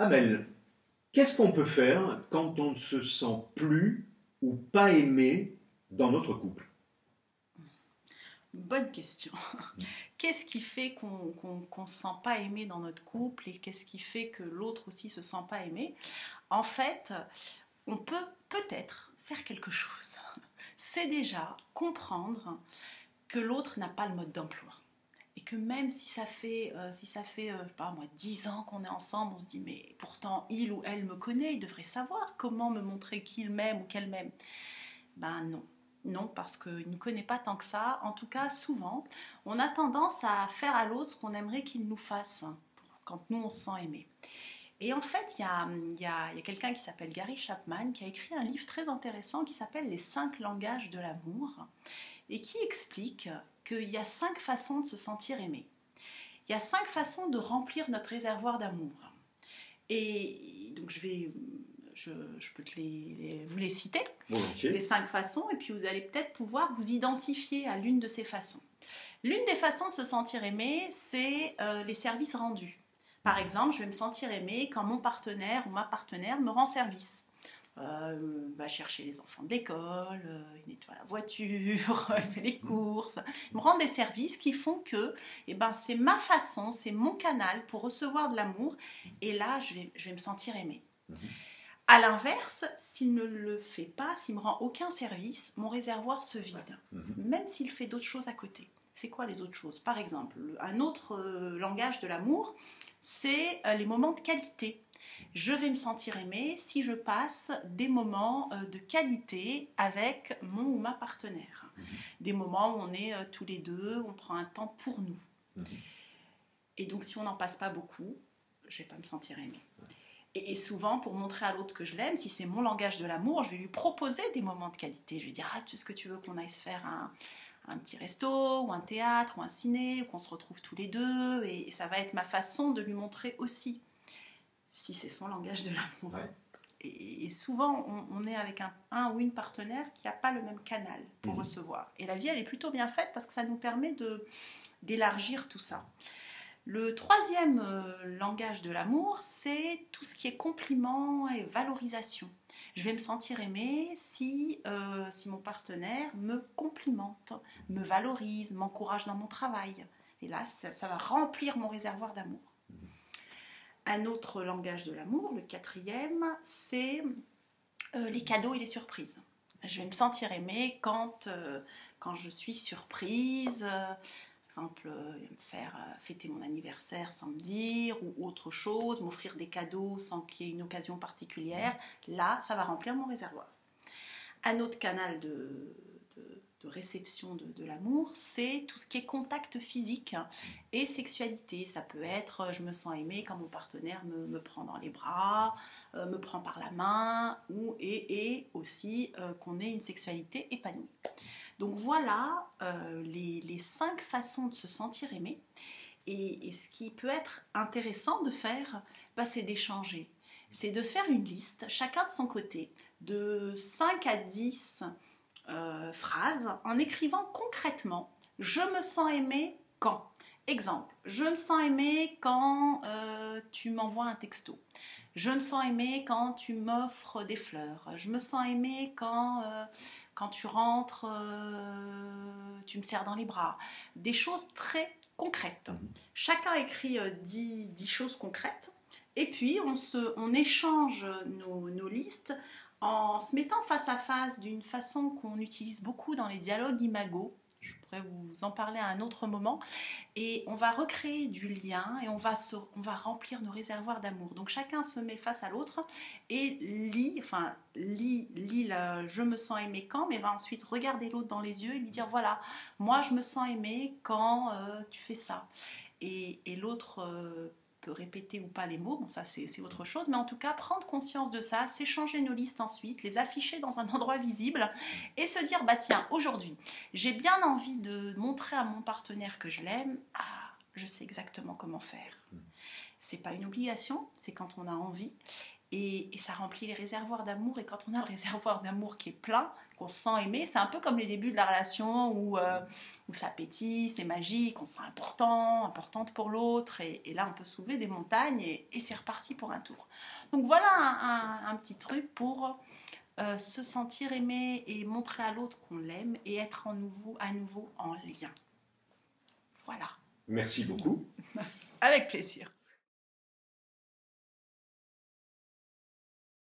Amel, qu'est-ce qu'on peut faire quand on ne se sent plus ou pas aimé dans notre couple? Bonne question. Qu'est-ce qui fait qu'on ne se sent pas aimé dans notre couple et qu'est-ce qui fait que l'autre aussi se sent pas aimé? En fait, on peut peut-être faire quelque chose. C'est déjà comprendre que l'autre n'a pas le mode d'emploi. Et que même si ça fait je sais pas moi, 10 ans qu'on est ensemble, on se dit mais pourtant il ou elle me connaît, il devrait savoir comment me montrer qu'il m'aime ou qu'elle m'aime. Ben non. Non, parce qu'il ne connaît pas tant que ça. En tout cas, souvent, on a tendance à faire à l'autre ce qu'on aimerait qu'il nous fasse quand nous, on se sent aimé. Et en fait, il y a quelqu'un qui s'appelle Gary Chapman qui a écrit un livre très intéressant qui s'appelle Les 5 langages de l'amour et qui explique qu'il y a 5 façons de se sentir aimé. Il y a 5 façons de remplir notre réservoir d'amour. Et donc, je peux vous les citer, Volontiers. les 5 façons, et puis vous allez peut-être pouvoir vous identifier à l'une de ces façons. L'une des façons de se sentir aimé, c'est les services rendus. Par exemple, je vais me sentir aimé quand mon partenaire ou ma partenaire me rend service. Va chercher les enfants de l'école, il nettoie la voiture, il fait les courses, il me rend des services qui font que c'est ma façon, c'est mon canal pour recevoir de l'amour, et là je vais me sentir aimé. A l'inverse, s'il ne le fait pas, s'il me rend aucun service, mon réservoir se vide, même s'il fait d'autres choses à côté. C'est quoi les autres choses? Par exemple, un autre langage de l'amour, c'est les moments de qualité. Je vais me sentir aimée si je passe des moments de qualité avec mon ou ma partenaire. Des moments où on est tous les deux, on prend un temps pour nous. Et donc si on n'en passe pas beaucoup, je ne vais pas me sentir aimée. Et souvent, pour montrer à l'autre que je l'aime, si c'est mon langage de l'amour, je vais lui proposer des moments de qualité. Je vais dire, est-ce que tu veux qu'on aille se faire un petit resto, ou un théâtre, ou un ciné, ou qu'on se retrouve tous les deux, et ça va être ma façon de lui montrer aussi, si c'est son langage de l'amour. Ouais. Et souvent, on est avec un ou une partenaire qui n'a pas le même canal pour recevoir. Et la vie, elle est plutôt bien faite parce que ça nous permet d'élargir tout ça. Le troisième langage de l'amour, c'est tout ce qui est compliment et valorisation. Je vais me sentir aimée si mon partenaire me complimente, me valorise, m'encourage dans mon travail. Et là, ça va remplir mon réservoir d'amour. Un autre langage de l'amour, le quatrième, c'est les cadeaux et les surprises. Je vais me sentir aimée quand je suis surprise. Par exemple, me faire fêter mon anniversaire sans me dire, ou autre chose, m'offrir des cadeaux sans qu'il y ait une occasion particulière. Là, ça va remplir mon réservoir. Un autre canal de réception de l'amour, c'est tout ce qui est contact physique et sexualité. Ça peut être, je me sens aimée quand mon partenaire me prend dans les bras, me prend par la main, et aussi qu'on ait une sexualité épanouie. Donc voilà les 5 façons de se sentir aimé. Et ce qui peut être intéressant de faire, c'est d'échanger. C'est de faire une liste, chacun de son côté, de 5 à 10 phrases, en écrivant concrètement « Je me sens aimé quand ?» Exemple, je me sens aimé quand tu m'envoies un texto. Je me sens aimé quand tu m'offres des fleurs. Je me sens aimé quand tu rentres, tu me serres dans les bras. Des choses très concrètes. Chacun écrit 10 choses concrètes et puis on échange nos listes en se mettant face à face d'une façon qu'on utilise beaucoup dans les dialogues imago. Je pourrais vous en parler à un autre moment. Et on va recréer du lien et on va remplir nos réservoirs d'amour. Donc chacun se met face à l'autre et lit je me sens aimé quand, mais va ensuite regarder l'autre dans les yeux et lui dire voilà, moi je me sens aimé quand tu fais ça. Et l'autre peut répéter ou pas les mots, bon ça c'est autre chose, mais en tout cas prendre conscience de ça, s'échanger nos listes ensuite, les afficher dans un endroit visible et se dire bah tiens, aujourd'hui j'ai bien envie de montrer à mon partenaire que je l'aime, je sais exactement comment faire. C'est pas une obligation, c'est quand on a envie et ça remplit les réservoirs d'amour, et quand on a le réservoir d'amour qui est plein, qu'on se sent aimé. C'est un peu comme les débuts de la relation où ça pétille, c'est magique, on se sent importante pour l'autre. Et là, on peut soulever des montagnes et c'est reparti pour un tour. Donc voilà un petit truc pour se sentir aimé et montrer à l'autre qu'on l'aime et être à nouveau en lien. Voilà. Merci beaucoup. Avec plaisir.